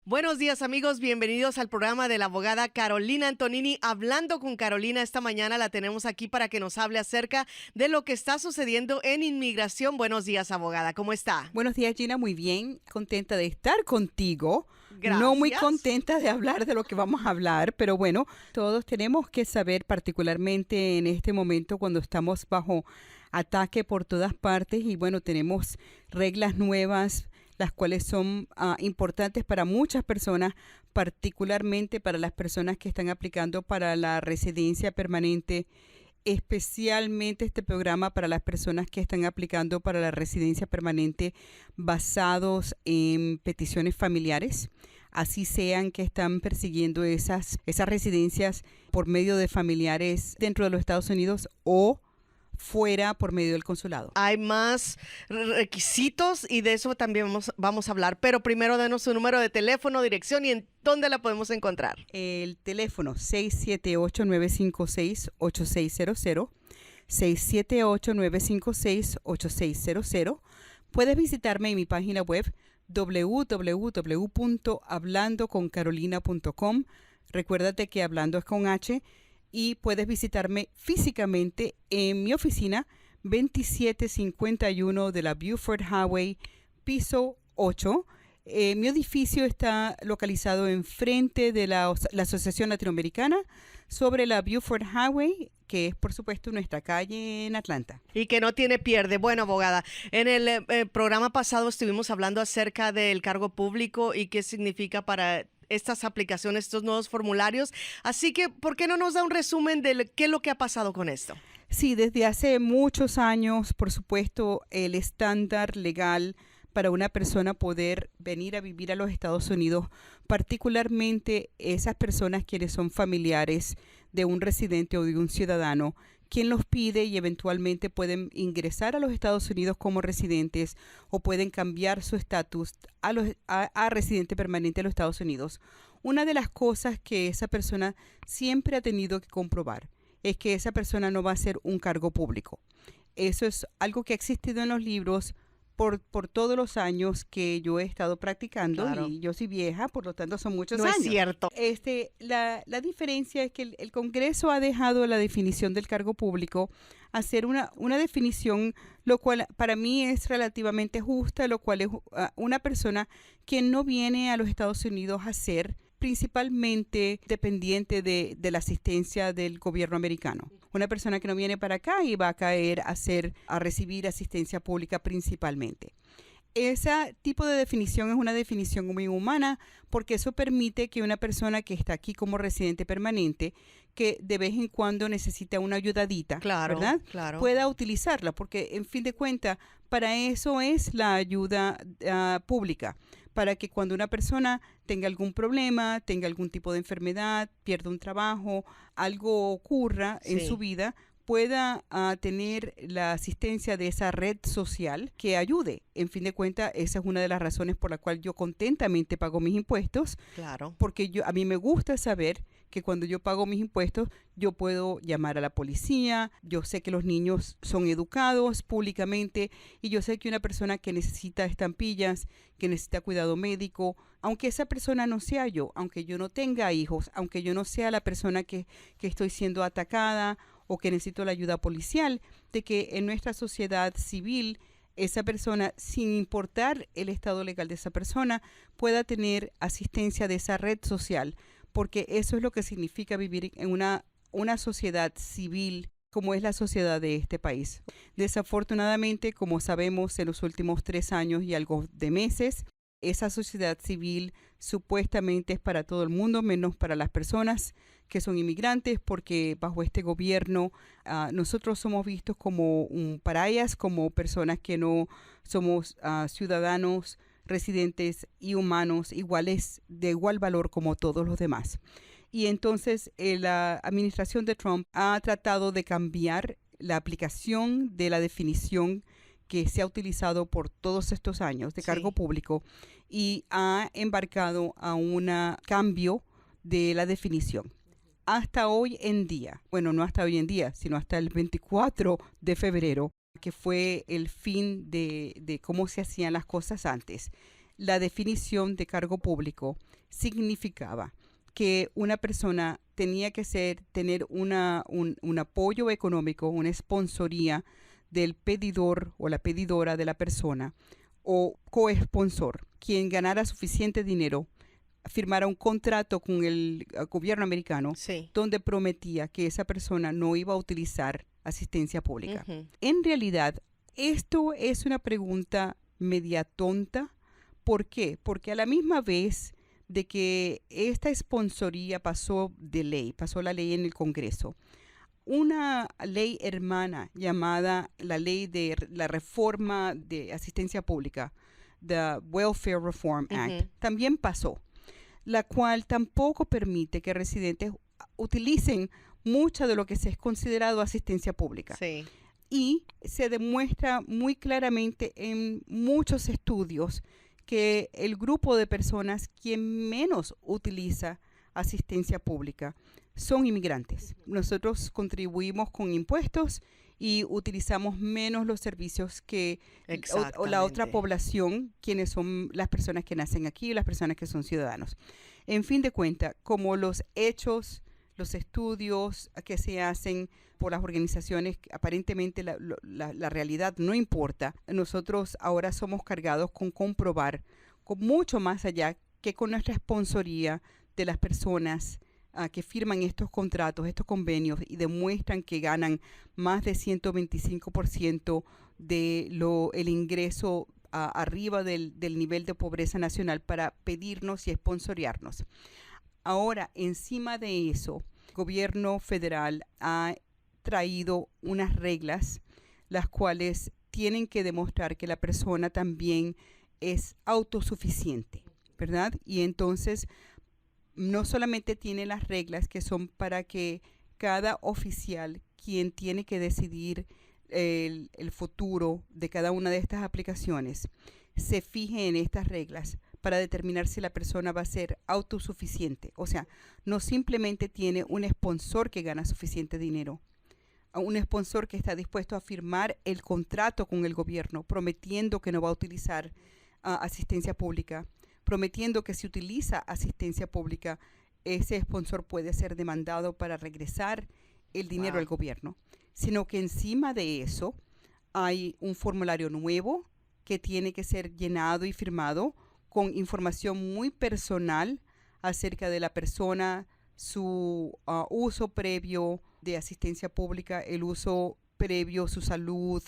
Buenos días amigos, bienvenidos al programa de la abogada Carolina Antonini. Hablando con Carolina esta mañana, la tenemos aquí para que nos hable acerca de lo que está sucediendo en inmigración. Buenos días abogada, ¿cómo está? Buenos días Gina, muy bien, contenta de estar contigo. No muy Gracias. contenta de hablar de lo que vamos a hablar, pero bueno, todos tenemos que saber, particularmente en este momento cuando estamos bajo ataque por todas partes y bueno, tenemos reglas nuevas, las cuales son importantes para muchas personas, particularmente para las personas que están aplicando para la residencia permanente, especialmente este programa para las personas que están aplicando para la residencia permanente basados en peticiones familiares, así sean que están persiguiendo esas residencias por medio de familiares dentro de los Estados Unidos o fuera por medio del consulado. Hay más requisitos y de eso también vamos a hablar, pero primero denos su número de teléfono, dirección y en dónde la podemos encontrar. El teléfono 678-956-8600, 678-956-8600. Puedes visitarme en mi página web www.hablandoconcarolina.com. Recuérdate que hablando es con H. Y puedes visitarme físicamente en mi oficina 2751 de la Buford Highway, piso 8. Mi edificio está localizado enfrente de la Asociación Latinoamericana sobre la Buford Highway, que es por supuesto nuestra calle en Atlanta. Y que no tiene pierde. Bueno, abogada, en el programa pasado estuvimos hablando acerca del cargo público y qué significa para estas aplicaciones, estos nuevos formularios. Así que, ¿por qué no nos da un resumen de qué es lo que ha pasado con esto? Sí, desde hace muchos años, por supuesto, el estándar legal para una persona poder venir a vivir a los Estados Unidos, particularmente esas personas quienes son familiares de un residente o de un ciudadano, quien los pide y eventualmente pueden ingresar a los Estados Unidos como residentes o pueden cambiar su estatus a residente permanente de los Estados Unidos. Una de las cosas que esa persona siempre ha tenido que comprobar es que esa persona no va a ser un cargo público. Eso es algo que ha existido en los libros por todos los años que yo he estado practicando. Claro. Y yo soy vieja, por lo tanto son muchos años. No es cierto. La diferencia es que el Congreso ha dejado la definición del cargo público hacer una definición, lo cual para mí es relativamente justa, lo cual es una persona que no viene a los Estados Unidos a ser principalmente dependiente de la asistencia del gobierno americano. Una persona que no viene para acá y va a caer a recibir asistencia pública principalmente. Ese tipo de definición es una definición muy humana porque eso permite que una persona que está aquí como residente permanente, que de vez en cuando necesita una ayudadita, claro, ¿verdad? Claro. Pueda utilizarla porque en fin de cuentas para eso es la ayuda pública, para que cuando una persona tenga algún problema, tenga algún tipo de enfermedad, pierda un trabajo, algo ocurra en su vida, pueda tener la asistencia de esa red social que ayude. En fin de cuentas, esa es una de las razones por la cual yo contentamente pago mis impuestos. Claro. Porque a mí me gusta saber que cuando yo pago mis impuestos, yo puedo llamar a la policía, yo sé que los niños son educados públicamente y yo sé que una persona que necesita estampillas, que necesita cuidado médico, aunque esa persona no sea yo, aunque yo no tenga hijos, aunque yo no sea la persona que estoy siendo atacada o que necesito la ayuda policial, de que en nuestra sociedad civil esa persona, sin importar el estado legal de esa persona, pueda tener asistencia de esa red social, porque eso es lo que significa vivir en una sociedad civil como es la sociedad de este país. Desafortunadamente, como sabemos, en los últimos 3 años y algo de meses, esa sociedad civil supuestamente es para todo el mundo, menos para las personas que son inmigrantes, porque bajo este gobierno nosotros somos vistos como parias, como personas que no somos ciudadanos, residentes y humanos iguales, de igual valor como todos los demás. Y entonces la administración de Trump ha tratado de cambiar la aplicación de la definición que se ha utilizado por todos estos años de cargo público y ha embarcado a un cambio de la definición. Hasta hoy en día, bueno, no hasta hoy en día, sino hasta el 24 de febrero, que fue el fin de cómo se hacían las cosas antes. la definición de cargo público significaba que una persona tenía que tener un apoyo económico, una sponsoría del pedidor o la pedidora de la persona o coesponsor, quien ganara suficiente dinero, firmara un contrato con el gobierno americano Sí. donde prometía que esa persona no iba a utilizar asistencia pública. Ujú. En realidad, esto es una pregunta media tonta. ¿Por qué? Porque a la misma vez de que esta sponsoría pasó la ley en el Congreso, una ley hermana llamada la ley de la reforma de asistencia pública, the Welfare Reform Act, Ujú. también pasó, la cual tampoco permite que residentes utilicen mucha de lo que se es considerado asistencia pública. Sí. Y se demuestra muy claramente en muchos estudios que el grupo de personas que menos utiliza asistencia pública son inmigrantes. Nosotros contribuimos con impuestos y utilizamos menos los servicios que o la otra Exactamente. población, quienes son las personas que nacen aquí y las personas que son ciudadanos. En fin de cuentas, como los hechos, los estudios que se hacen por las organizaciones, aparentemente la realidad no importa. Nosotros ahora somos cargados con comprobar, con mucho más allá que con nuestra sponsoría de las personas que firman estos contratos, estos convenios y demuestran que ganan más de 125% de el ingreso arriba del nivel de pobreza nacional para pedirnos y sponsorearnos. Ahora, encima de eso, el gobierno federal ha traído unas reglas las cuales tienen que demostrar que la persona también es autosuficiente, ¿verdad? Y entonces no solamente tiene las reglas que son para que cada oficial, quien tiene que decidir el futuro de cada una de estas aplicaciones, se fije en estas reglas para determinar si la persona va a ser autosuficiente. O sea, no simplemente tiene un sponsor que gana suficiente dinero, un sponsor que está dispuesto a firmar el contrato con el gobierno, prometiendo que no va a utilizar asistencia pública, prometiendo que si utiliza asistencia pública, ese sponsor puede ser demandado para regresar el dinero al gobierno, sino que encima de eso hay un formulario nuevo que tiene que ser llenado y firmado con información muy personal acerca de la persona, su uso previo de asistencia pública, el uso previo, su salud,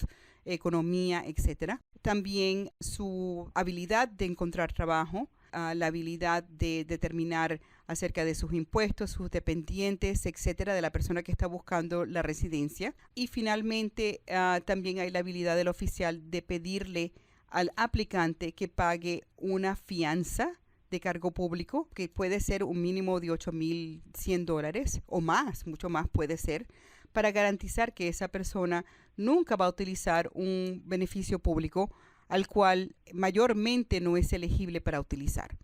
economía, etcétera. También su habilidad de encontrar trabajo, la habilidad de determinar acerca de sus impuestos, sus dependientes, etcétera, de la persona que está buscando la residencia. Y finalmente también hay la habilidad del oficial de pedirle al aplicante que pague una fianza de cargo público, que puede ser un mínimo de $8,100 o más, mucho más puede ser, para garantizar que esa persona nunca va a utilizar un beneficio público al cual mayormente no es elegible para utilizar.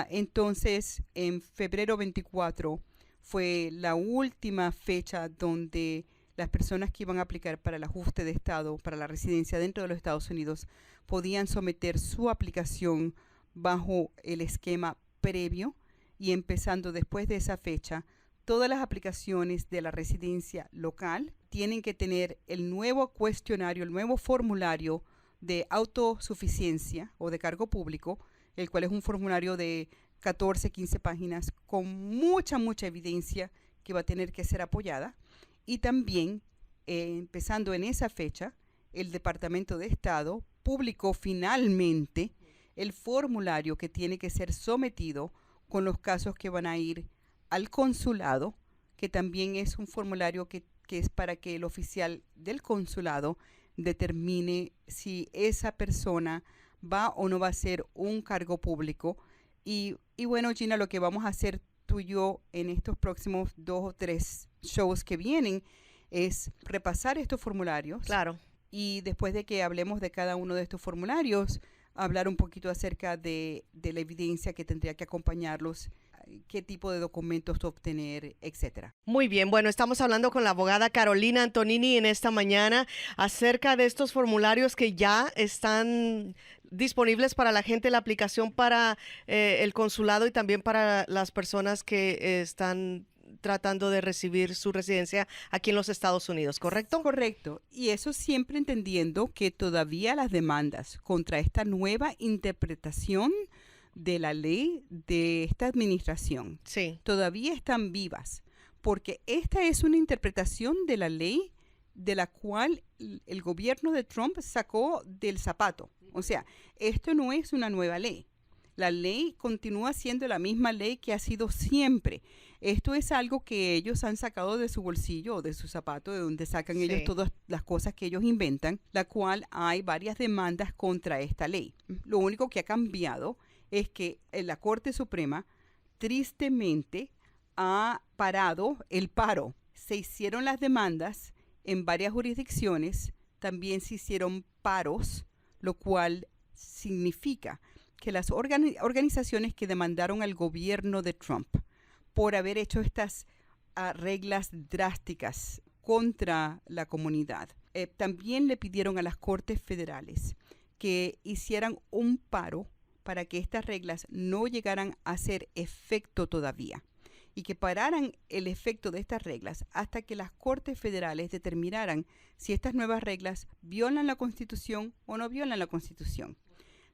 Entonces, en febrero 24 fue la última fecha donde las personas que iban a aplicar para el ajuste de estado, para la residencia dentro de los Estados Unidos, podían someter su aplicación bajo el esquema previo, y empezando después de esa fecha, todas las aplicaciones de la residencia local tienen que tener el nuevo cuestionario, el nuevo formulario de autosuficiencia o de cargo público, el cual es un formulario de 14, 15 páginas con mucha evidencia que va a tener que ser apoyada. Y también, empezando en esa fecha, el Departamento de Estado publicó finalmente el formulario que tiene que ser sometido con los casos que van a ir al consulado, que también es un formulario que es para que el oficial del consulado determine si esa persona va o no va a ser un cargo público. Y bueno, Gina, lo que vamos a hacer tú y yo en estos próximos 2 o 3 shows que vienen es repasar estos formularios. Claro. Y después de que hablemos de cada uno de estos formularios, hablar un poquito acerca de la evidencia que tendría que acompañarlos qué tipo de documentos obtener, etcétera. Muy bien, bueno, estamos hablando con la abogada Carolina Antonini en esta mañana acerca de estos formularios que ya están disponibles para la gente, la aplicación para el consulado y también para las personas que están tratando de recibir su residencia aquí en los Estados Unidos, ¿correcto? Correcto. Y eso siempre entendiendo que todavía las demandas contra esta nueva interpretación de la ley de esta administración Sí, todavía están vivas, porque esta es una interpretación de la ley de la cual el gobierno de Trump sacó del zapato. O sea, esto no es una nueva ley. La ley continúa siendo la misma ley que ha sido siempre. Esto es algo que ellos han sacado de su bolsillo o de su zapato, de donde sacan ellos todas las cosas que ellos inventan, la cual hay varias demandas contra esta ley. Lo único que ha cambiado es que la Corte Suprema tristemente ha parado el paro. Se hicieron las demandas en varias jurisdicciones, también se hicieron paros, lo cual significa que las organizaciones que demandaron al gobierno de Trump por haber hecho estas reglas drásticas contra la comunidad, también le pidieron a las cortes federales que hicieran un paro para que estas reglas no llegaran a hacer efecto todavía y que pararan el efecto de estas reglas hasta que las cortes federales determinaran si estas nuevas reglas violan la Constitución o no violan la Constitución.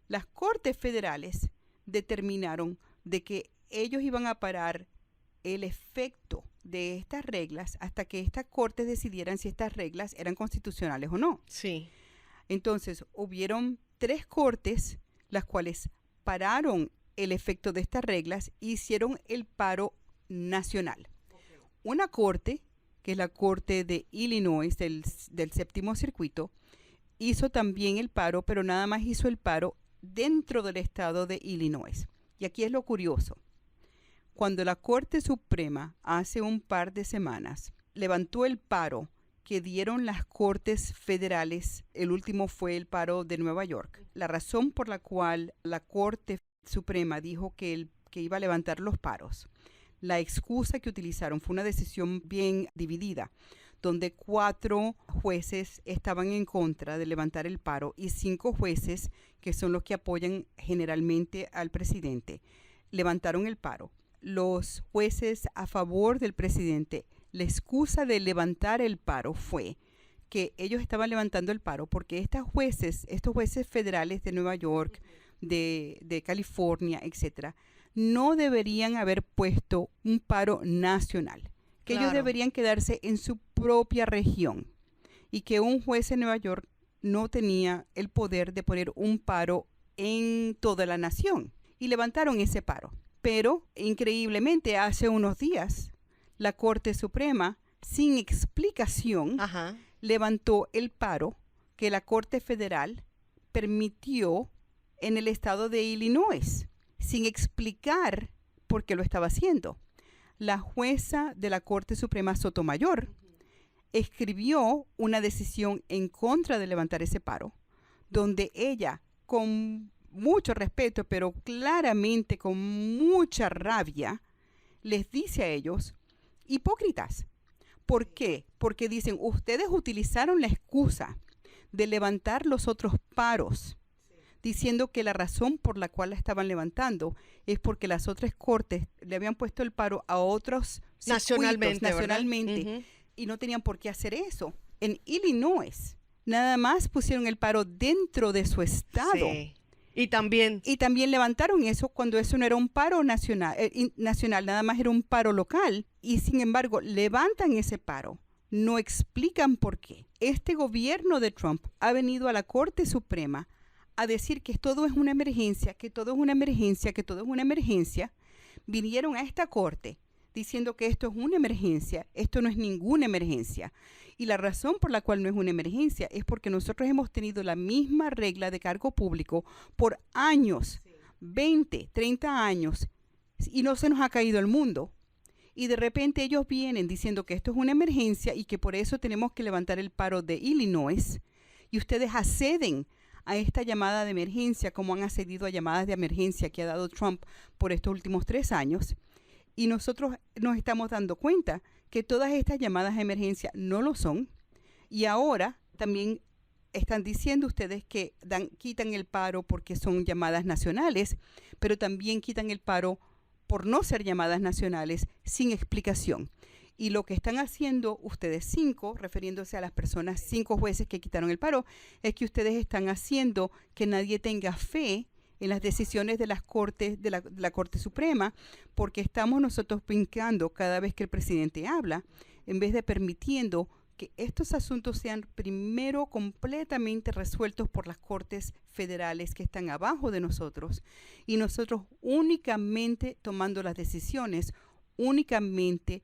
Las cortes federales determinaron de que ellos iban a parar el efecto de estas reglas hasta que estas cortes decidieran si estas reglas eran constitucionales o no. sí. Entonces, hubieron 3 cortes las cuales pararon el efecto de estas reglas e hicieron el paro nacional. Una corte, que es la corte de Illinois del séptimo circuito, hizo también el paro, pero nada más hizo el paro dentro del estado de Illinois. Y aquí es lo curioso. Cuando la Corte Suprema hace un par de semanas levantó el paro que dieron las cortes federales, el último fue el paro de Nueva York. La razón por la cual la Corte Suprema dijo que iba a levantar los paros, la excusa que utilizaron fue una decisión bien dividida, donde 4 jueces estaban en contra de levantar el paro y 5 jueces, que son los que apoyan generalmente al presidente, levantaron el paro. Los jueces a favor del presidente, la excusa de levantar el paro fue que ellos estaban levantando el paro porque estos jueces federales de Nueva York, de California, etcétera, no deberían haber puesto un paro nacional, que ellos deberían quedarse en su propia región y que un juez en Nueva York no tenía el poder de poner un paro en toda la nación y levantaron ese paro. Pero increíblemente hace unos días la Corte Suprema, sin explicación, levantó el paro que la Corte Federal permitió en el estado de Illinois, sin explicar por qué lo estaba haciendo. La jueza de la Corte Suprema Sotomayor escribió una decisión en contra de levantar ese paro, donde ella, con mucho respeto, pero claramente con mucha rabia, les dice a ellos, hipócritas. ¿Por qué? Porque dicen, ustedes utilizaron la excusa de levantar los otros paros, diciendo que la razón por la cual la estaban levantando es porque las otras cortes le habían puesto el paro a otros nacionalmente y no tenían por qué hacer eso. En Illinois, nada más pusieron el paro dentro de su estado. Sí. Y también levantaron eso cuando eso no era un paro nacional, nada más era un paro local. Y sin embargo, levantan ese paro. No explican por qué. Este gobierno de Trump ha venido a la Corte Suprema a decir que todo es una emergencia, que todo es una emergencia, que todo es una emergencia. Vinieron a esta corte diciendo que esto es una emergencia, esto no es ninguna emergencia. Y la razón por la cual no es una emergencia es porque nosotros hemos tenido la misma regla de cargo público por años, 20, 30 años, y no se nos ha caído el mundo. Y de repente ellos vienen diciendo que esto es una emergencia y que por eso tenemos que levantar el paro de Illinois, y ustedes acceden a esta llamada de emergencia como han accedido a llamadas de emergencia que ha dado Trump por estos últimos 3 años. Y nosotros nos estamos dando cuenta que todas estas llamadas de emergencia no lo son. Y ahora también están diciendo ustedes que quitan el paro porque son llamadas nacionales, pero también quitan el paro por no ser llamadas nacionales sin explicación. Y lo que están haciendo ustedes 5, refiriéndose a las personas, 5 jueces que quitaron el paro, es que ustedes están haciendo que nadie tenga fe en las decisiones de las cortes, de la Corte Suprema, porque estamos nosotros brincando cada vez que el presidente habla, en vez de permitiendo que estos asuntos sean primero completamente resueltos por las cortes federales que están abajo de nosotros, y nosotros únicamente tomando las decisiones, únicamente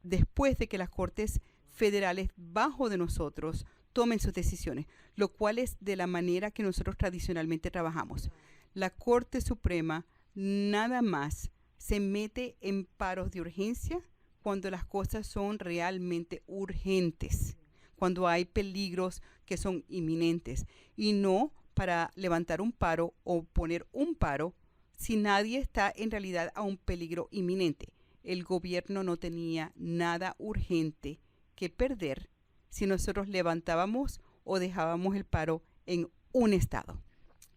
después de que las cortes federales bajo de nosotros tomen sus decisiones, lo cual es de la manera que nosotros tradicionalmente trabajamos. La Corte Suprema nada más se mete en paros de urgencia cuando las cosas son realmente urgentes, cuando hay peligros que son inminentes, y no para levantar un paro o poner un paro si nadie está en realidad a un peligro inminente. El gobierno no tenía nada urgente que perder si nosotros levantábamos o dejábamos el paro en un estado.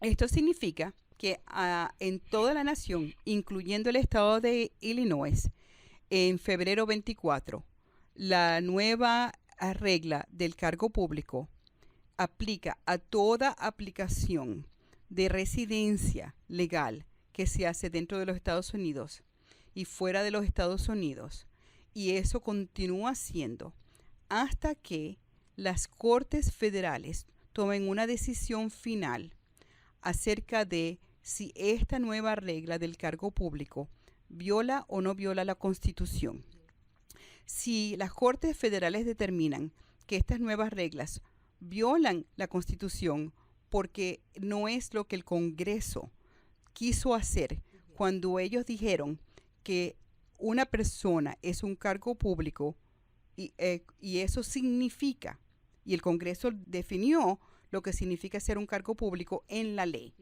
Esto significa que en toda la nación, incluyendo el estado de Illinois, en febrero 24, la nueva regla del cargo público aplica a toda aplicación de residencia legal que se hace dentro de los Estados Unidos y fuera de los Estados Unidos. Y eso continúa siendo hasta que las cortes federales tomen una decisión final acerca de si esta nueva regla del cargo público viola o no viola la Constitución. Si las cortes federales determinan que estas nuevas reglas violan la Constitución porque no es lo que el Congreso quiso hacer cuando ellos dijeron que una persona es un cargo público y eso significa, y el Congreso definió lo que significa ser un cargo público en la ley,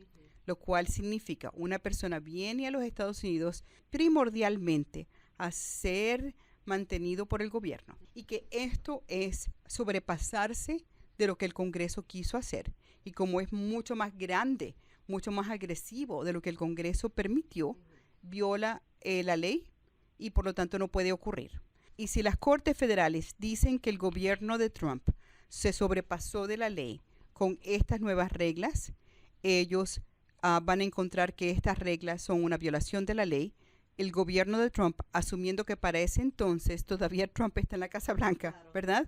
lo cual significa una persona viene a los Estados Unidos primordialmente a ser mantenido por el gobierno, y que esto es sobrepasarse de lo que el Congreso quiso hacer, y como es mucho más grande, mucho más agresivo de lo que el Congreso permitió, viola la ley y por lo tanto no puede ocurrir. Y si las cortes federales dicen que el gobierno de Trump se sobrepasó de la ley con estas nuevas reglas, ellos van a encontrar que estas reglas son una violación de la ley. El gobierno de Trump, asumiendo que para ese entonces todavía Trump está en la Casa Blanca, ¿verdad?,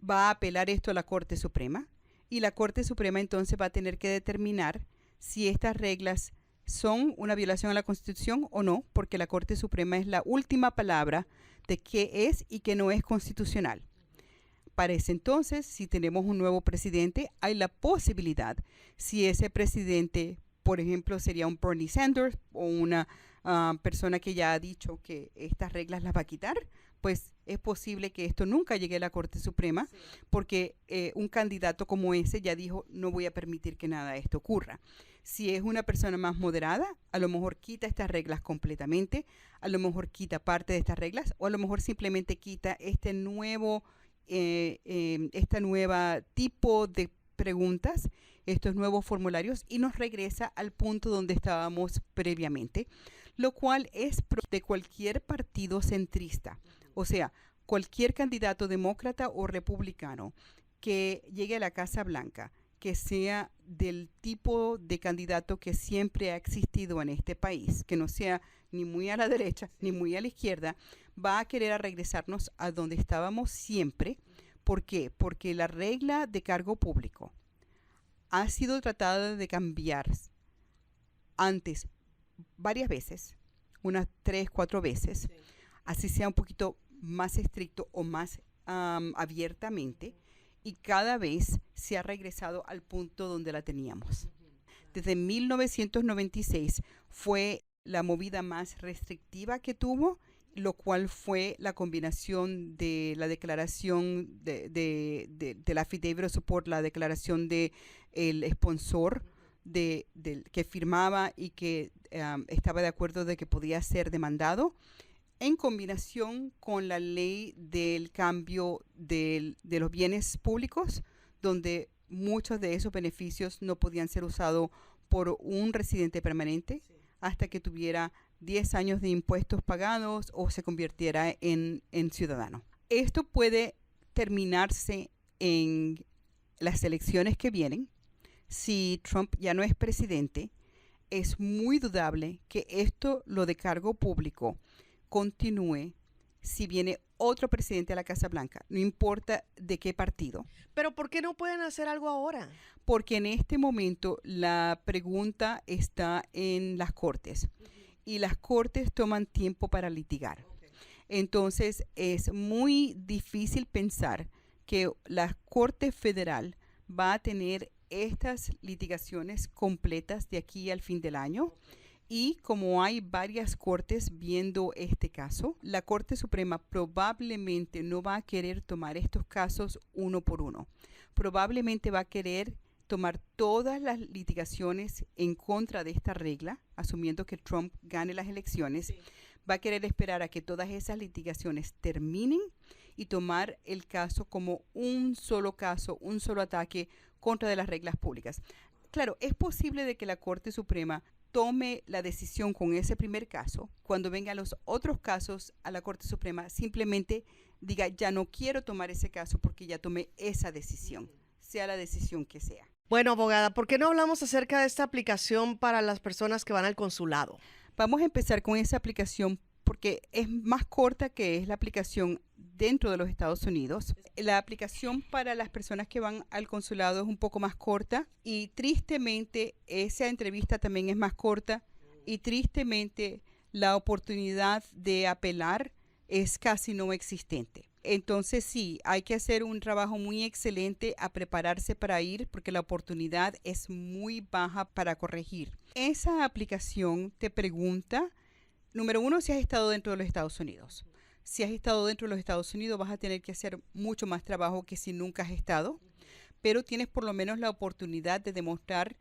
va a apelar esto a la Corte Suprema, y la Corte Suprema entonces va a tener que determinar si estas reglas son una violación a la Constitución o no, porque la Corte Suprema es la última palabra de qué es y qué no es constitucional. Para ese entonces, si tenemos un nuevo presidente, hay la posibilidad, si ese presidente, por ejemplo, sería un Bernie Sanders o una persona que ya ha dicho que estas reglas las va a quitar, pues es posible que esto nunca llegue a la Corte Suprema, porque un candidato como ese ya dijo, no voy a permitir que nada de esto ocurra. Si es una persona más moderada, a lo mejor quita estas reglas completamente, a lo mejor quita parte de estas reglas, o a lo mejor simplemente quita esta nueva tipo de preguntas, estos nuevos formularios, y nos regresa al punto donde estábamos previamente, lo cual es de cualquier partido centrista. O sea, cualquier candidato demócrata o republicano que llegue a la Casa Blanca, que sea del tipo de candidato que siempre ha existido en este país, que no sea ni muy a la derecha ni muy a la izquierda, va a querer regresarnos a donde estábamos siempre. ¿Por qué? Porque la regla de cargo público ha sido tratada de cambiar antes varias veces, unas 3, 4 veces, sí, así sea un poquito más estricto o más abiertamente, y cada vez se ha regresado al punto donde la teníamos. Desde 1996 fue la movida más restrictiva que tuvo, lo cual fue la combinación de la declaración de la affidavit of support, la declaración de el sponsor que firmaba y que estaba de acuerdo de que podía ser demandado, en combinación con la ley del cambio de los bienes públicos, donde muchos de esos beneficios no podían ser usados por un residente permanente hasta que tuviera 10 años de impuestos pagados o se convirtiera en ciudadano. Esto puede terminarse en las elecciones que vienen. Si Trump ya no es presidente, es muy dudable que esto, lo de cargo público, continúe si viene otro presidente a la Casa Blanca, no importa de qué partido. Pero ¿por qué no pueden hacer algo ahora? Porque en este momento la pregunta está en las cortes y las cortes toman tiempo para litigar. Entonces es muy difícil pensar que la Corte Federal va a tener estas litigaciones completas de aquí al fin del año. Y como hay varias cortes viendo este caso, la Corte Suprema probablemente no va a querer tomar estos casos uno por uno. Probablemente va a querer tomar todas las litigaciones en contra de esta regla, asumiendo que Trump gane las elecciones. Va a querer esperar a que todas esas litigaciones terminen y tomar el caso como un solo caso, un solo ataque contra de las reglas públicas. Claro, es posible de que la Corte Suprema tome la decisión con ese primer caso. Cuando vengan los otros casos a la Corte Suprema, simplemente diga, ya no quiero tomar ese caso porque ya tomé esa decisión, sea la decisión que sea. Bueno, abogada, ¿por qué no hablamos acerca de esta aplicación para las personas que van al consulado? Vamos a empezar con esa aplicación porque es más corta que es la aplicación dentro de los Estados Unidos. La aplicación para las personas que van al consulado es un poco más corta y tristemente esa entrevista también es más corta y tristemente la oportunidad de apelar es casi no existente. Entonces sí, hay que hacer un trabajo muy excelente a prepararse para ir porque la oportunidad es muy baja para corregir. Esa aplicación te pregunta, número uno, si has estado dentro de los Estados Unidos. Si has estado dentro de los Estados Unidos vas a tener que hacer mucho más trabajo que si nunca has estado, pero tienes por lo menos la oportunidad de demostrar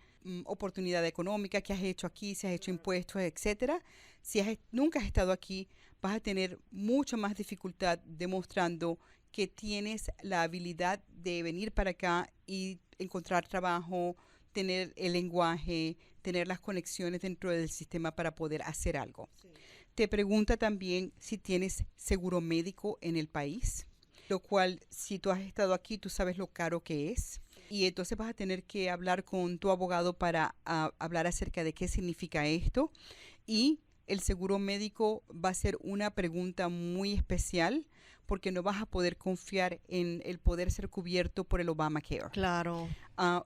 oportunidad económica que has hecho aquí, si has hecho impuestos, etcétera. Si nunca has estado aquí, vas a tener mucho más dificultad demostrando que tienes la habilidad de venir para acá y encontrar trabajo, tener el lenguaje, tener las conexiones dentro del sistema para poder hacer algo. Sí. Te pregunta también si tienes seguro médico en el país, lo cual si tú has estado aquí, tú sabes lo caro que es. Y entonces vas a tener que hablar con tu abogado para hablar acerca de qué significa esto. Y el seguro médico va a ser una pregunta muy especial porque no vas a poder confiar en el poder ser cubierto por el Obamacare. Claro.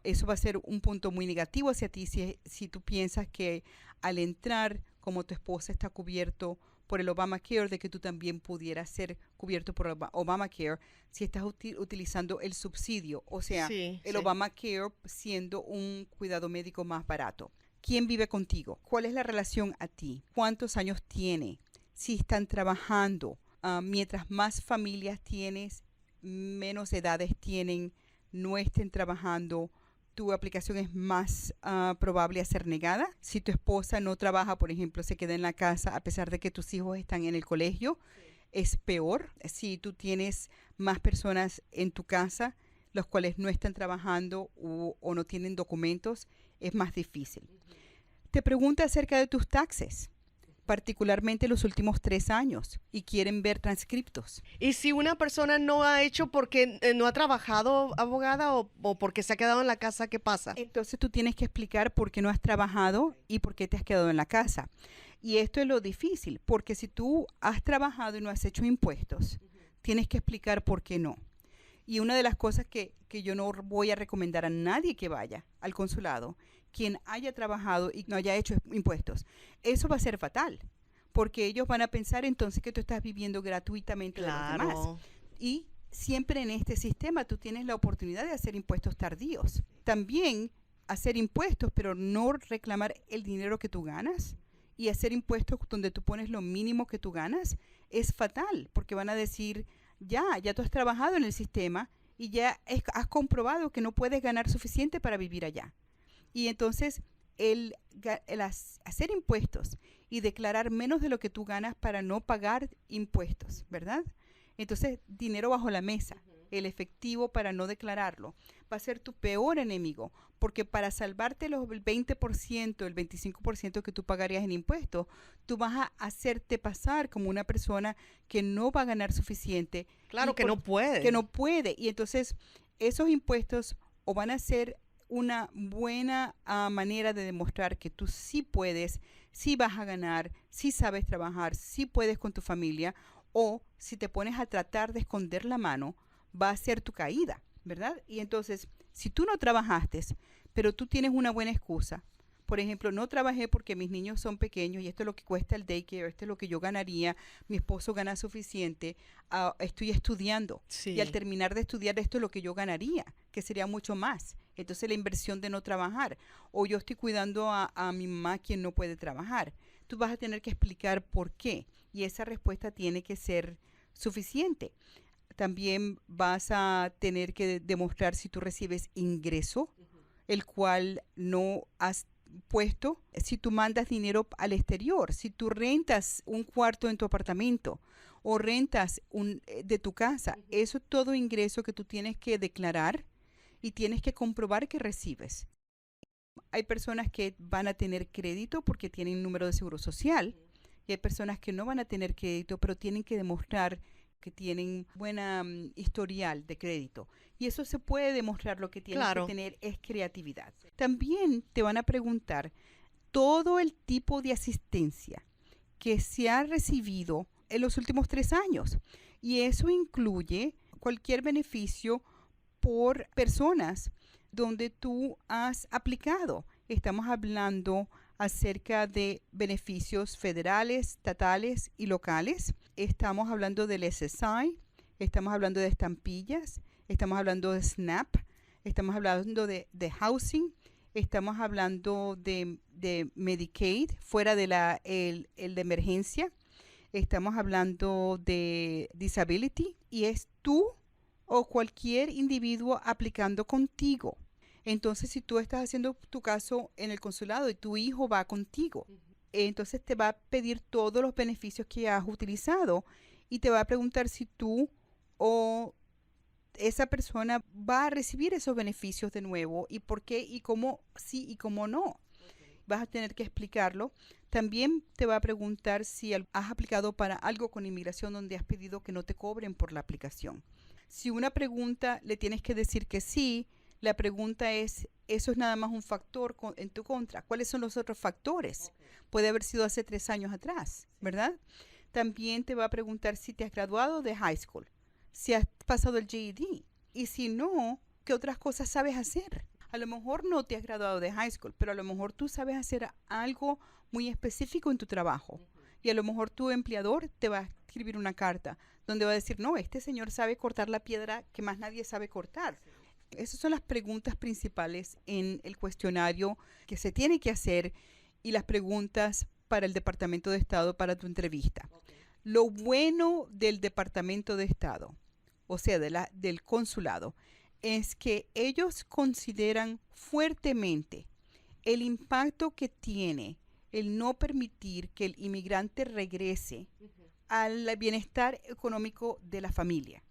Eso va a ser un punto muy negativo hacia ti si tú piensas que al entrar, como tu esposa está cubierto por el Obamacare, de que tú también pudieras ser cubierto por el Obamacare si estás utilizando el subsidio, o sea, el Obamacare siendo un cuidado médico más barato. ¿Quién vive contigo? ¿Cuál es la relación a ti? ¿Cuántos años tiene? Si están trabajando. Mientras más familias tienes, menos edades tienen, no estén trabajando, tu aplicación es más probable a ser negada. Si tu esposa no trabaja, por ejemplo, se queda en la casa a pesar de que tus hijos están en el colegio, es peor. Si tú tienes más personas en tu casa, los cuales no están trabajando o no tienen documentos, es más difícil. Te pregunta acerca de tus taxes, particularmente los últimos 3 años, y quieren ver transcriptos. Y si una persona no ha hecho porque no ha trabajado, abogada, o porque se ha quedado en la casa, ¿qué pasa? Entonces tú tienes que explicar por qué no has trabajado y por qué te has quedado en la casa. Y esto es lo difícil, porque si tú has trabajado y no has hecho impuestos, tienes que explicar por qué no. Y una de las cosas que yo no voy a recomendar a nadie que vaya al consulado, quien haya trabajado y no haya hecho impuestos, eso va a ser fatal, porque ellos van a pensar entonces que tú estás viviendo gratuitamente de los demás. Y siempre en este sistema tú tienes la oportunidad de hacer impuestos tardíos. También hacer impuestos, pero no reclamar el dinero que tú ganas, y hacer impuestos donde tú pones lo mínimo que tú ganas, es fatal, porque van a decir, ya tú has trabajado en el sistema y ya has comprobado que no puedes ganar suficiente para vivir allá. Y entonces hacer impuestos y declarar menos de lo que tú ganas para no pagar impuestos, ¿verdad? Entonces, dinero bajo la mesa, el efectivo para no declararlo, va a ser tu peor enemigo, porque para salvarte el 20%, el 25% que tú pagarías en impuestos, tú vas a hacerte pasar como una persona que no va a ganar suficiente. Claro, que no puede. Que no puede. Y entonces, esos impuestos o van a ser una buena manera de demostrar que tú sí puedes, sí vas a ganar, sí sabes trabajar, sí puedes con tu familia, o si te pones a tratar de esconder la mano, va a ser tu caída, ¿verdad? Y entonces, si tú no trabajaste, pero tú tienes una buena excusa, por ejemplo, no trabajé porque mis niños son pequeños y esto es lo que cuesta el daycare, esto es lo que yo ganaría, mi esposo gana suficiente, estoy estudiando y al terminar de estudiar esto es lo que yo ganaría, que sería mucho más. Entonces la inversión de no trabajar, o yo estoy cuidando a mi mamá quien no puede trabajar. Tú vas a tener que explicar por qué y esa respuesta tiene que ser suficiente. También vas a tener que demostrar si tú recibes ingreso, el cual no has puesto, si tú mandas dinero al exterior, si tú rentas un cuarto en tu apartamento o rentas de tu casa, eso es todo ingreso que tú tienes que declarar y tienes que comprobar que recibes. Hay personas que van a tener crédito porque tienen número de seguro social y hay personas que no van a tener crédito pero tienen que demostrar que tienen buena historial de crédito. Y eso se puede demostrar, lo que tienes que tener es creatividad. También te van a preguntar todo el tipo de asistencia que se ha recibido en los últimos 3 años. Y eso incluye cualquier beneficio por personas donde tú has aplicado. Estamos hablando acerca de beneficios federales, estatales y locales. Estamos hablando del SSI, estamos hablando de estampillas, estamos hablando de SNAP, estamos hablando de housing, estamos hablando de Medicaid, fuera de el de emergencia, estamos hablando de disability, y es tú o cualquier individuo aplicando contigo. Entonces, si tú estás haciendo tu caso en el consulado y tu hijo va contigo, entonces te va a pedir todos los beneficios que has utilizado y te va a preguntar si tú o esa persona va a recibir esos beneficios de nuevo y por qué y cómo sí y cómo no. Vas a tener que explicarlo. También te va a preguntar si has aplicado para algo con inmigración donde has pedido que no te cobren por la aplicación. Si una pregunta le tienes que decir que sí, la pregunta es, ¿eso es nada más un factor en tu contra? ¿Cuáles son los otros factores? Puede haber sido hace 3 años atrás, ¿verdad? También te va a preguntar si te has graduado de high school, si has pasado el GED, y si no, ¿qué otras cosas sabes hacer? A lo mejor no te has graduado de high school, pero a lo mejor tú sabes hacer algo muy específico en tu trabajo. Y a lo mejor tu empleador te va a escribir una carta donde va a decir, no, este señor sabe cortar la piedra que más nadie sabe cortar. Esas son las preguntas principales en el cuestionario que se tiene que hacer y las preguntas para el Departamento de Estado para tu entrevista. Lo bueno del Departamento de Estado, o sea, del consulado, es que ellos consideran fuertemente el impacto que tiene el no permitir que el inmigrante regrese al bienestar económico de la familia.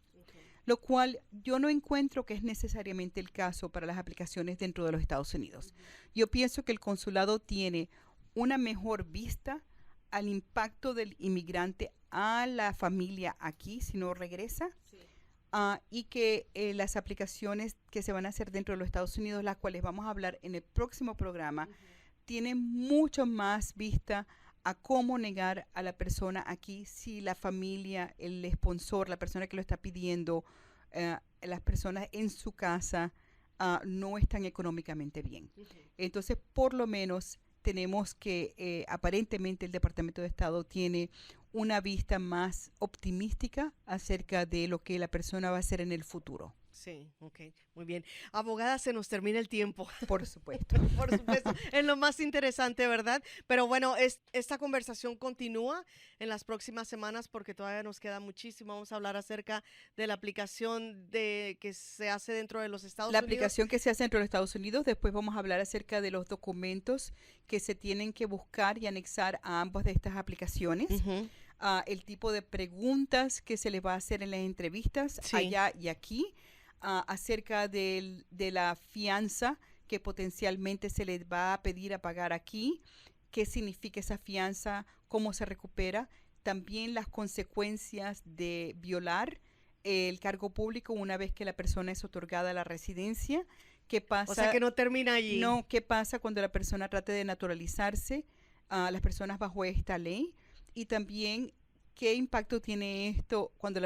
Lo cual yo no encuentro que es necesariamente el caso para las aplicaciones dentro de los Estados Unidos. Yo pienso que el consulado tiene una mejor vista al impacto del inmigrante a la familia aquí si no regresa, y que las aplicaciones que se van a hacer dentro de los Estados Unidos, las cuales vamos a hablar en el próximo programa, tienen mucho más vista a cómo negar a la persona aquí si la familia, el sponsor, la persona que lo está pidiendo, las personas en su casa no están económicamente bien. Entonces, por lo menos tenemos que aparentemente el Departamento de Estado tiene una vista más optimística acerca de lo que la persona va a hacer en el futuro. Sí, ok, muy bien. Abogada, se nos termina el tiempo. Por supuesto. Por supuesto, es lo más interesante, ¿verdad? Pero bueno, esta conversación continúa en las próximas semanas porque todavía nos queda muchísimo. Vamos a hablar acerca de la aplicación que se hace dentro de los Estados La Unidos. aplicación que se hace dentro de los Estados Unidos, después vamos a hablar acerca de los documentos que se tienen que buscar y anexar a ambas de estas aplicaciones. Ujú. El tipo de preguntas que se les va a hacer en las entrevistas Sí. allá y aquí, acerca de la fianza que potencialmente se les va a pedir a pagar aquí, qué significa esa fianza, cómo se recupera, también las consecuencias de violar el cargo público una vez que la persona es otorgada la residencia, qué pasa. O sea que no termina allí. No, ¿qué pasa cuando la persona trate de naturalizarse a las personas bajo esta ley? Y también, ¿qué impacto tiene esto cuando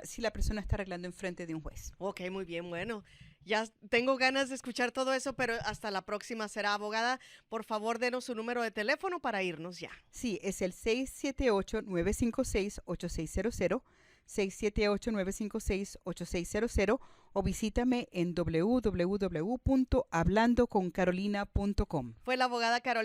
si la persona está arreglando en frente de un juez? Ok, muy bien, bueno. Ya tengo ganas de escuchar todo eso, pero hasta la próxima será. Abogada, por favor, denos su número de teléfono para irnos ya. Sí, es el 678-956-8600, 678-956-8600, o visítame en www.hablandoconcarolina.com. Fue la abogada Carolina